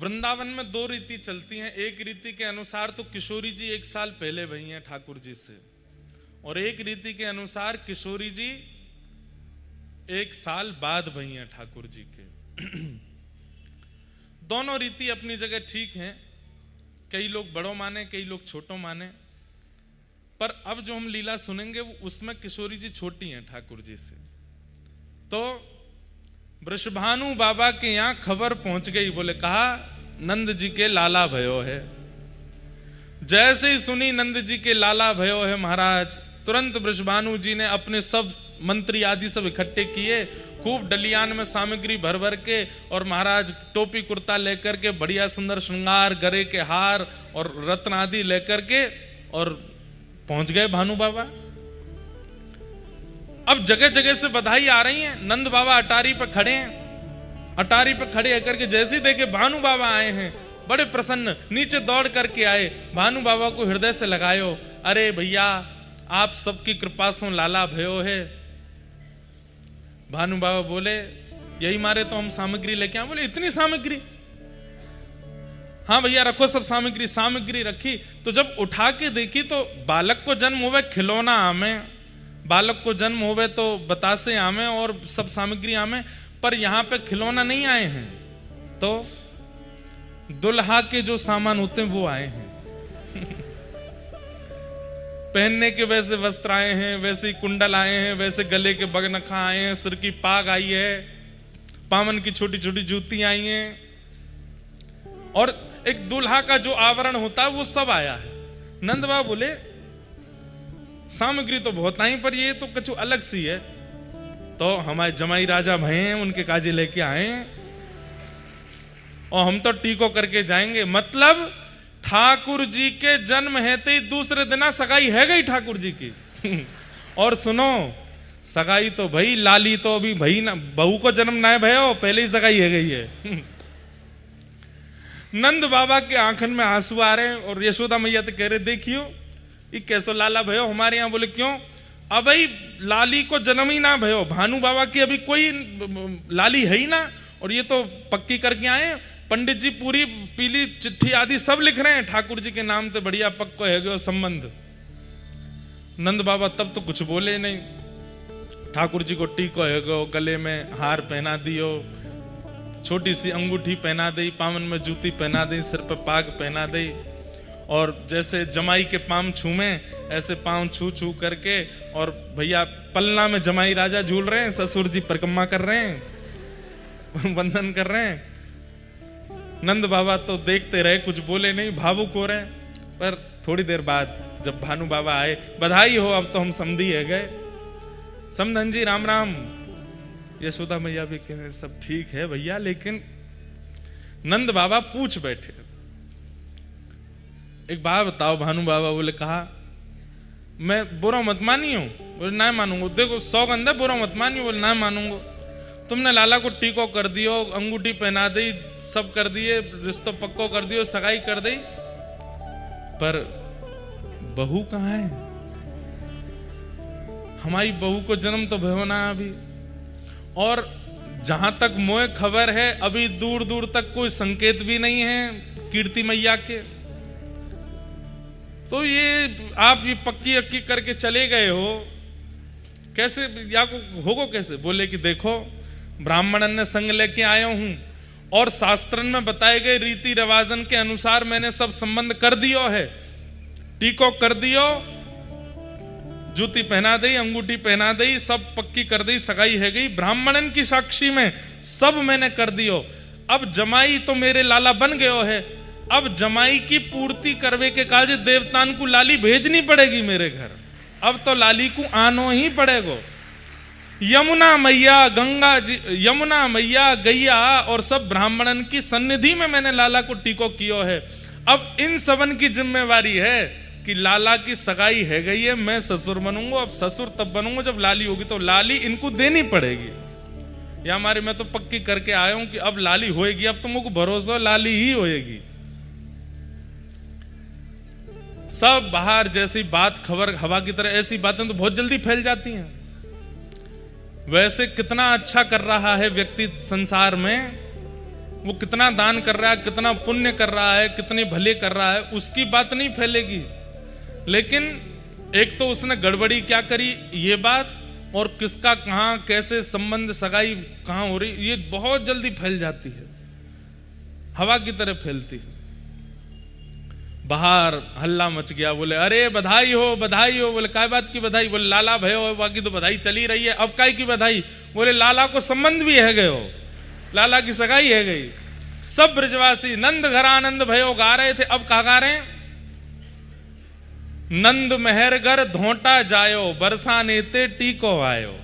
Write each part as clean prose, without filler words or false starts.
वृंदावन में दो रीति चलती हैं। एक रीति के अनुसार तो किशोरी जी 1 साल पहले भई हैं ठाकुर जी से, और एक रीति के अनुसार किशोरी जी 1 साल बाद भई हैं ठाकुर जी के। दोनों रीति अपनी जगह ठीक हैं। कई लोग बड़ों माने, कई लोग छोटों माने, पर अब जो हम लीला सुनेंगे उसमें किशोरी जी छोटी हैं ठाकुर जी से। तो वृषभानु बाबा के यहां खबर पहुंच गई, बोले कहा नंद जी के लाला भयो है। जैसे ही सुनी नंद जी के लाला भयो है महाराज, तुरंत वृषभानु जी ने अपने सब मंत्री आदि सब इकट्ठे किए, खूब डलियान में सामग्री भर भर के, और महाराज टोपी कुर्ता लेकर के, बढ़िया सुंदर श्रृंगार, गरे के हार और रत्न आदि लेकर के, और पहुंच गए भानु बाबा। अब जगह जगह से बधाई आ रही है। नंद बाबा अटारी पर खड़े हैं, अटारी पर खड़े होकर के जैसे ही देखे भानु बाबा आए हैं, बड़े प्रसन्न नीचे दौड़ करके आए, भानु बाबा को हृदय से लगायो, अरे भैया आप सबकी कृपा से लाला भयो है। भानु बाबा बोले यही मारे तो हम सामग्री लेके आए। बोले इतनी सामग्री? हाँ भैया रखो सब सामग्री। सामग्री रखी तो जब उठा के देखी तो बालक को जन्म होवे खिलौना आमे, बालक को जन्म होवे तो बतासे आमे और सब सामग्री आमे, पर यहां पे खिलौना नहीं आए हैं, तो दुल्हा के जो सामान होते हैं वो आए हैं। पहनने के वैसे वस्त्र आए हैं, वैसे ही कुंडल आए हैं, वैसे गले के बगनखा आए हैं, सिर की पाग आई है, पामन की छोटी छोटी जूती आई हैं, और एक दूल्हा का जो आवरण होता है वो सब आया है। नंद बाबा बोले सामग्री तो बहुत आई, पर ये तो कुछ अलग सी है। तो हमारे जमाई राजा भय हैं, उनके काजे लेके आए हैं, और हम तो टीको करके जाएंगे। मतलब ठाकुर जी के जन्म है तो दूसरे दिन सगाई है गई ठाकुर जी की। और सुनो सगाई तो भाई, लाली तो अभी भाई ना, बहू को जन्म ना है भयो, पहले ही सगाई है गई है। नंद बाबा के आंखन में आंसू आ रहे हैं, और यशोदा मैया तो कह रहे देखियो ये कैसो लाला भयो हमारे यहाँ। बोले क्यों? अब भाई लाली को जन्म ही ना भयो, भानु बाबा की अभी कोई लाली है ही ना, और ये तो पक्की करके आए। पंडित जी पूरी पीली चिट्ठी आदि सब लिख रहे हैं ठाकुर जी के नाम पे, बढ़िया पक्को है गयो संबंध। नंद बाबा तब तो कुछ बोले नहीं। ठाकुर जी को टीको है गयो, गले में हार पहना दियो, छोटी सी अंगूठी पहना दी, पावन में जूती पहना दी, सिर पर पाग पहना दी, और जैसे जमाई के पांव छूमे ऐसे पांव छू छू करके, और भैया पलना में जमाई राजा झूल रहे हैं, ससुर जी परिक्रमा कर रहे हैं, वंदन कर रहे हैं। नंद बाबा तो देखते रहे, कुछ बोले नहीं, भावुक हो रहे। पर थोड़ी देर बाद जब भानु बाबा आए, बधाई हो अब तो हम समधी है गए। समधन जी राम राम। यशोदा मैया भी कहे सब ठीक है भैया, लेकिन नंद बाबा पूछ बैठे एक बात बताओ। भानु बाबा बोले कहा मैं बुरा मत मानी हूं। बोले ना मानूंगा। देखो सौगंध है, बुरा मत मानियो। बोले ना मानूंगा। तुमने लाला को टीको कर दियो, अंगूठी पहना दी, सब कर दिए, रिश्तो पक्को कर दियो, सगाई कर दी, पर बहू कहाँ है? हमारी बहू को जन्म तो भयो ना अभी, और जहां तक मोए खबर है अभी दूर दूर तक कोई संकेत भी नहीं है कीर्ति मैया के। तो ये आप ये पक्की अक्की करके चले गए हो, कैसे या होगो कैसे? बोले कि देखो ब्राह्मणन ने संग लेके आया हूं, और शास्त्रन में बताए गए रीति रिवाजन के अनुसार मैंने सब संबंध कर दियो है, टीको कर दियो, जूती पहना दी, अंगूठी पहना दी, सब पक्की कर दी, सगाई है गई, ब्राह्मणन की साक्षी में सब मैंने कर दियो। अब जमाई तो मेरे लाला बन गयो है, अब जमाई की पूर्ति करवे के काज देवतान को लाली भेजनी पड़ेगी मेरे घर। अब तो लाली को आनो ही पड़ेगो। यमुना मैया, गंगा जी, यमुना मैया, गैया और सब ब्राह्मणन की सन्निधि में मैंने लाला को टीको कियो है। अब इन सबन की जिम्मेवारी है कि लाला की सगाई है गई है, मैं ससुर बनूंगा। अब ससुर तब बनूंगा जब लाली होगी, तो लाली इनको देनी पड़ेगी। या हमारे मैं तो पक्की करके आया हूं कि अब लाली होएगी, अब तुमको भरोसा लाली ही होएगी। सब बाहर जैसी बात खबर हवा की तरह, ऐसी बातें तो बहुत जल्दी फैल जाती हैं। वैसे कितना अच्छा कर रहा है व्यक्ति संसार में, वो कितना दान कर रहा है, कितना पुण्य कर रहा है, कितनी भले कर रहा है, उसकी बात नहीं फैलेगी। लेकिन एक तो उसने गड़बड़ी क्या करी ये बात, और किसका कहां कैसे संबंध सगाई कहां हो रही, ये बहुत जल्दी फैल जाती है, हवा की तरह फैलती है। बाहर हल्ला मच गया, बोले अरे बधाई हो बधाई हो। बोले काय बात की बधाई? बोले लाला भयो, बाकी तो बधाई चली रही है, अब काय की बधाई? बोले लाला को संबंध भी है गयो, लाला की सगाई है गई। सब ब्रजवासी नंद घर आनंद भयो गा रहे थे, अब कहा गा रहे हैं? नंद मेहरगर धोटा जायो, बरसाने ते टीको आयो।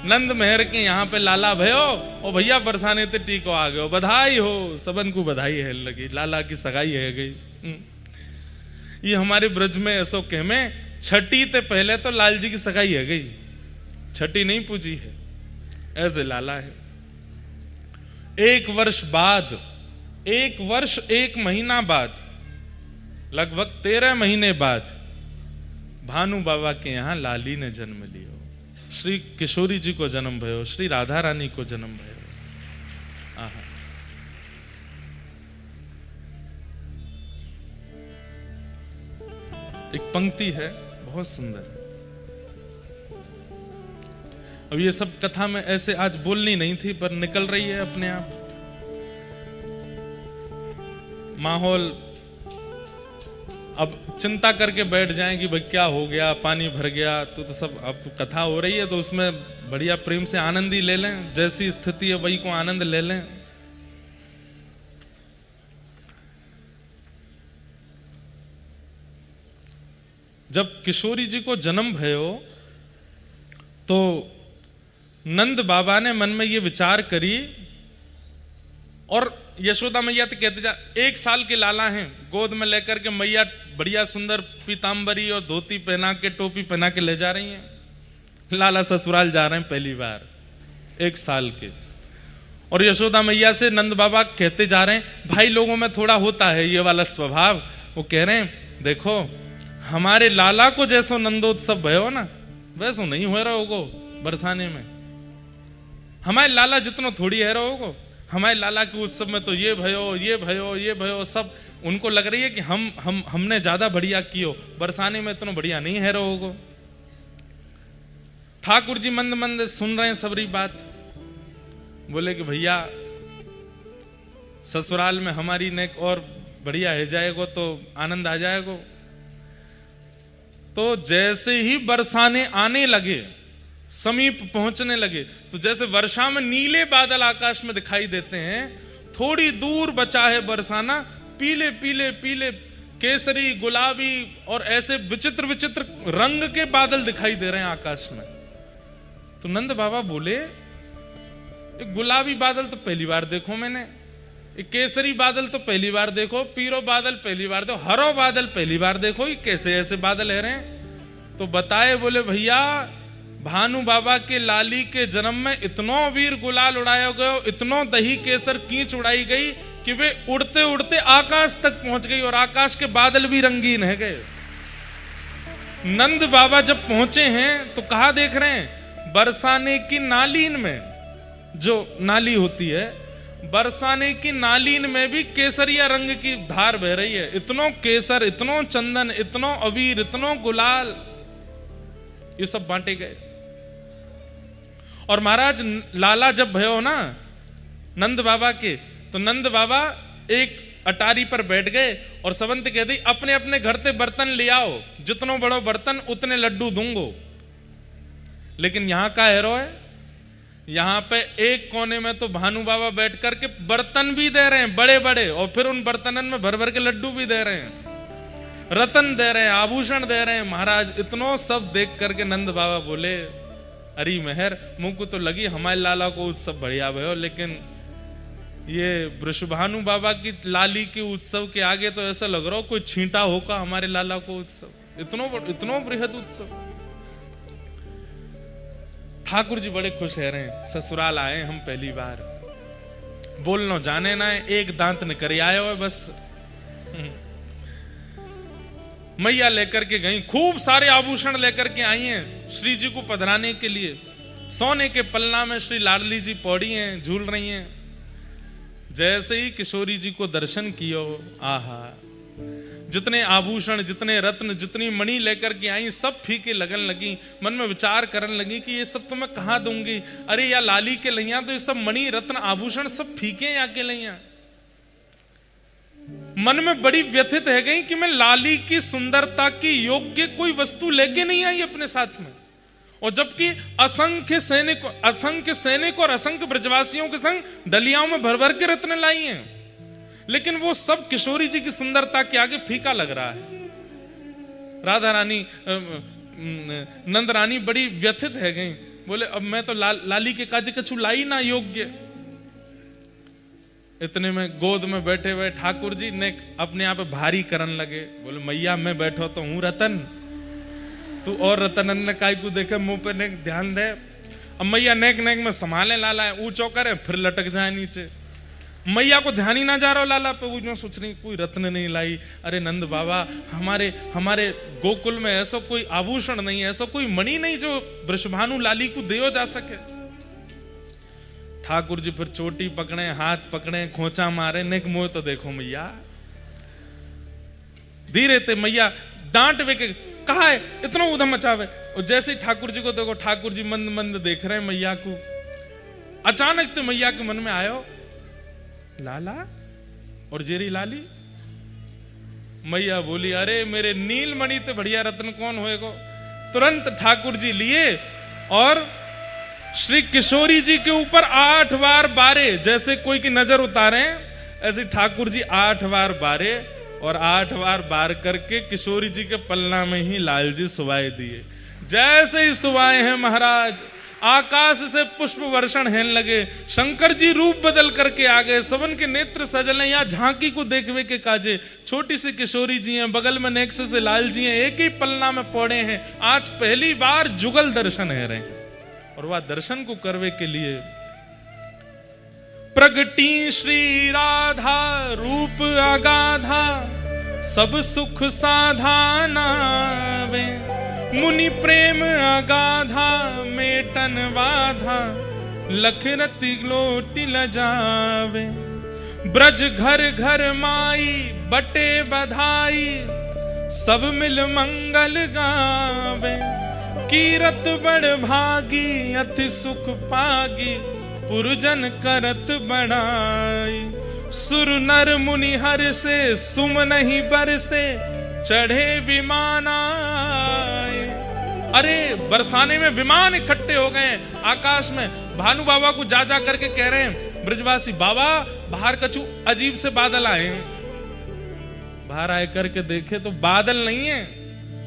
नंद मेहर के यहाँ पे लाला भयो, और भैया बरसाने ते टीको आ गयो, बधाई हो, सबन को बधाई है लगी, लाला की सगाई है गई। ये हमारे ब्रज में ऐसो कह में छठी ते पहले तो लाल जी की सगाई है गई, छठी नहीं पूजी है, ऐसे लाला है। एक वर्ष बाद, एक वर्ष एक महीना बाद, लगभग 13 महीने बाद भानु बाबा के यहां लाली ने जन्म लियो, श्री किशोरी जी को जन्म भयो, श्री राधा रानी को जन्म भयो। आहा, एक पंक्ति है बहुत सुंदर। अब ये सब कथा में ऐसे आज बोलनी नहीं थी, पर निकल रही है अपने आप। माहौल अब चिंता करके बैठ जाएं कि भाई क्या हो गया, पानी भर गया, तो सब अब तो कथा हो रही है, तो उसमें बढ़िया प्रेम से आनंद ही ले लें, जैसी स्थिति है वही को आनंद ले लें। जब किशोरी जी को जन्म भयो तो नंद बाबा ने मन में ये विचार करी, और यशोदा मैया तो कहते जा 1 साल के लाला हैं, गोद में लेकर के मैया बढ़िया सुंदर पीतांबरी और धोती पहना के, टोपी पहना के ले जा रही हैं। लाला ससुराल जा रहे हैं पहली बार, 1 साल के, और यशोदा मैया से नंद बाबा कहते जा रहे हैं, भाई लोगों में थोड़ा होता है ये वाला स्वभाव। वो कह रहे हैं देखो हमारे लाला को जैसो नंदोत्सव भयो ना, वैसो नहीं हो रहा होगो बरसाने में। हमारे लाला जितनो थोड़ी है रहोगो, हमारे लाला के उत्सव में तो ये भयो ये भयो ये भयो, सब उनको लग रही है कि हमने ज्यादा बढ़िया कियो, बरसाने में इतना बढ़िया नहीं है रहोगो। ठाकुर जी मंद मंद सुन रहे हैं सबरी बात, बोले कि भैया ससुराल में हमारी नेक और बढ़िया है जाएगो तो आनंद आ जाएगो। तो जैसे ही बरसाने आने लगे, समीप पहुंचने लगे, तो जैसे वर्षा में नीले बादल आकाश में दिखाई देते हैं, थोड़ी दूर बचा है बरसाना, पीले पीले पीले केसरी गुलाबी और ऐसे विचित्र विचित्र रंग के बादल दिखाई दे रहे हैं आकाश में। तो नंद बाबा बोले एक गुलाबी बादल तो पहली बार देखो मैंने, एक केसरी बादल तो पहली बार देखो, पीरो बादल पहली बार देखो, हरो बादल पहली बार देखो, ये कैसे ऐसे बादल है रहे हैं? तो बताए, बोले भैया भानु बाबा के लाली के जन्म में इतनो वीर गुलाल उड़ाया गयो, इतनो दही केसर कींच उड़ाई गई कि वे उड़ते उड़ते आकाश तक पहुंच गई, और आकाश के बादल भी रंगीन है गए। नंद बाबा जब पहुंचे हैं तो कहा देख रहे हैं, बरसाने की नालीन में, जो नाली होती है, बरसाने की नालीन में भी केसरिया रंग की धार बह रही है। इतनो केसर, इतनो चंदन, इतनो अबीर, इतनो गुलाल, ये सब बांटे गए। और महाराज लाला जब भयो ना नंद बाबा के, तो नंद बाबा एक अटारी पर बैठ गए और सबंत कह दी, अपने अपने घर से बर्तन ले आओ, जितनो बड़ो बर्तन उतने लड्डू दूंगो। लेकिन यहां का हेरो है, यहां पे एक कोने में तो भानु बाबा बैठ करके बर्तन भी दे रहे हैं बड़े बड़े, और फिर उन बर्तनन में भर भर के लड्डू भी दे रहे हैं, रतन दे रहे हैं, आभूषण दे रहे हैं। महाराज इतनो सब देख करके नंद बाबा बोले, अरे मेहर मुंह को तो लगी हमारे लाला को उत्सव बढ़िया भयो, लेकिन ये वृषभानु बाबा की लाली के उत्सव के आगे तो ऐसा लग रहा हो कोई छींटा होगा हमारे लाला को उत्सव, इतनो बृहद उत्सव। ठाकुर जी बड़े खुश है रहे, ससुराल आए हम पहली बार, बोलनो जाने ना, एक दांत निकल आयो है बस। मैया लेकर के गई, खूब सारे आभूषण लेकर के आई हैं श्री जी को पधराने के लिए। सोने के पलना में श्री लाडली जी पौड़ी हैं, झूल रही हैं। जैसे ही किशोरी जी को दर्शन कियो, आहा, जितने आभूषण, जितने रत्न, जितनी मणि लेकर के आई, सब फीके लगन लगी। मन में विचार करने लगी कि ये सब तो मैं कहाँ दूंगी। अरे या लाली के लैया तो ये सब मणि रत्न आभूषण सब फीके या के लैया। मन में बड़ी व्यथित है गई कि मैं लाली की सुंदरता की योग्य कोई वस्तु लेके नहीं आई अपने साथ में, और जबकि असंख्य सैनिक और असंख्य ब्रजवासियों के संग डलियाओं में भर भर के रत्न लाई हैं, लेकिन वो सब किशोरी जी की सुंदरता के आगे फीका लग रहा है। राधा रानी, नंद रानी बड़ी व्यथित है गई। बोले अब मैं तो लाली के काज कछु लाई ना योग्य। इतने में गोद में बैठे हुए ठाकुर जी ने अपने आप भारी करन लगे। बोले मैया मैं बैठो तो हूं रतन, तू और रतन ने काय को देखे मुंह पे नेक ध्यान दे। अब मैया नेक नेक में संभाले लाला है, ऊंचो करे फिर लटक जाए नीचे। मैया को ध्यान ही ना जा रहा लाला पे, वो सोच रही कोई रत्न नहीं लाई। अरे नंद बाबा, हमारे गोकुल में ऐसा कोई आभूषण नहीं, ऐसा कोई मणि नहीं जो वृषभानु लाली को दियो जा सके। ठाकुर जी फिर चोटी पकड़े, हाथ पकड़े, खोचा मारे, नेक मोह तो देखो मैया। धीरे ते मैया डांट वे के कहा है इतना उधम मचावे। और जैसे ही ठाकुर जी को देखो, ठाकुर जी मंद मंद देख रहे हैं मैया को। अचानक तो मैया के मन में आयो लाला और जेरी लाली। मैया बोली अरे मेरे नीलमणि तो बढ़िया रत्न कौन होएगो। तुरंत ठाकुर जी लिए और श्री किशोरी जी के ऊपर 8 बार बारे, जैसे कोई की नजर उतारे ऐसे ठाकुर जी 8 बार बारे, और 8 बार बार करके किशोरी जी के पलना में ही लाल जी सुवाए दिए। जैसे ही सुवाए हैं महाराज, आकाश से पुष्प वर्षण हेन लगे। शंकर जी रूप बदल करके आ गए, सबन के नेत्र सजले। या झांकी को देखवे के काजे छोटी सी किशोरी जी हैं, बगल में नेक्स से लाल जी हैं, एक ही पलना में पौड़े हैं। आज पहली बार जुगल दर्शन है रहे हैं, और वह दर्शन को करवे के लिए प्रगटी श्री राधा रूप अगाधा, सब सुख साधाना वे। मुनि प्रेम अगाधा मेटन बाधा, लख रति लोटी लजावे। ब्रज घर घर माई बटे बधाई, सब मिल मंगल गावे। कीरत बड़ भागी अति सुख पागी, पुरजन करत बढ़ाई। सुर नर मुनि हर से सुम नहीं बरसे, चढ़े विमान आए। अरे बरसाने में विमान इकट्ठे हो गए आकाश में। भानु बाबा को जा जा करके कह रहे हैं ब्रजवासी, बाबा बाहर कछु अजीब से बादल आए। बाहर आए करके देखे तो बादल नहीं है,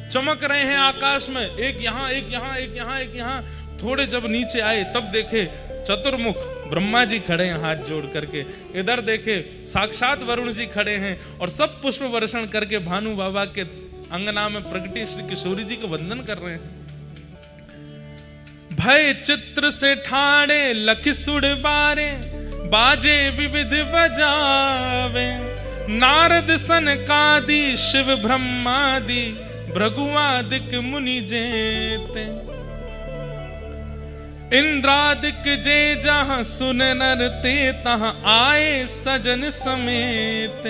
चमक रहे हैं आकाश में, एक यहाँ एक यहाँ एक यहाँ एक यहाँ। थोड़े जब नीचे आए तब देखे चतुर्मुख ब्रह्मा जी खड़े हैं हाथ जोड़ करके। इधर देखे साक्षात वरुण जी खड़े हैं, और सब पुष्प वर्षण करके भानु बाबा के अंगना में प्रगटी श्री किशोरी जी को वंदन कर रहे हैं। भय चित्र से ठाड़े लख सुड़ बारे, बाजे विविध बजावे। नारद सनकादि शिव ब्रह्मादि, भृगुआदिक मुनि जेते। इंद्रादिक जे जहां सुन नर ते, तहां आए सजन समेत।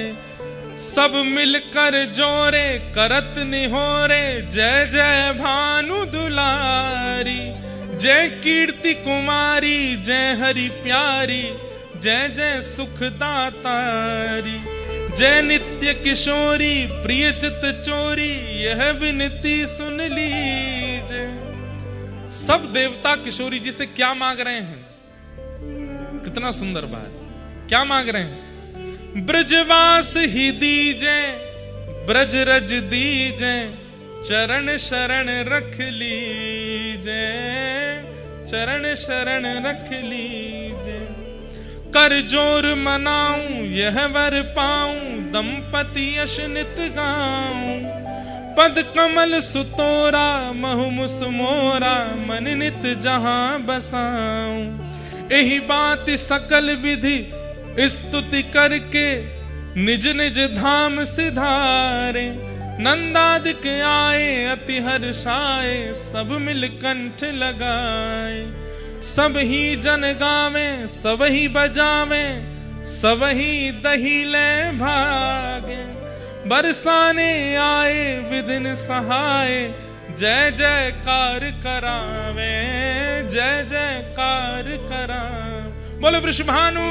सब मिलकर जोरे करत निहोरे, जय जय भानु दुलारी। जय कीर्ति कुमारी जय हरि प्यारी, जय जय सुखदातारी। जय नित्य किशोरी प्रिय चित चोरी, यह विनती सुन लीजिए। सब देवता किशोरी जी से क्या मांग रहे हैं? कितना सुंदर बात, क्या मांग रहे हैं? ब्रजवास ही दीजे, ब्रज रज दीजे, चरण शरण रख लीजे, चरण शरण रख लीजे। कर जोर मनाऊं यह वर पाऊं, दंपति यश नित गाऊं। पद कमल सुतोरा महु मुस मोरा, मन नित जहां बसाऊं। यही बात सकल विधि स्तुति करके, निज निज धाम सिधारे। नंदादिक आए अति हर्षाए, सब मिल कंठ लगाए। सब ही जन गावे सब ही बजावे, सबही दहिले भागे, बरसाने आए विदिन सहाय, जय जयकार करावे, जय जयकार करा। बोले वृषभानु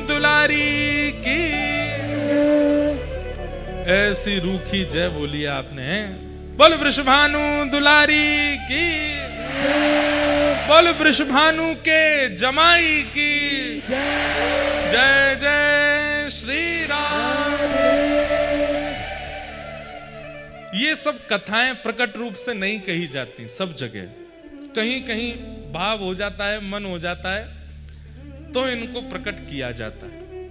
दुलारी की। ऐसी रूखी जय बोली आपने। बोले वृषभानु दुलारी की। बोले वृषभानु के जमाई की। जय जय श्री राम। ये सब कथाएं प्रकट रूप से नहीं कही जाती सब जगह, कहीं कहीं भाव हो जाता है, मन हो जाता है, तो इनको प्रकट किया जाता है।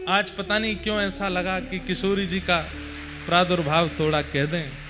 आज पता नहीं क्यों ऐसा लगा कि किशोरी जी का प्रादुर्भाव थोड़ा कह दें।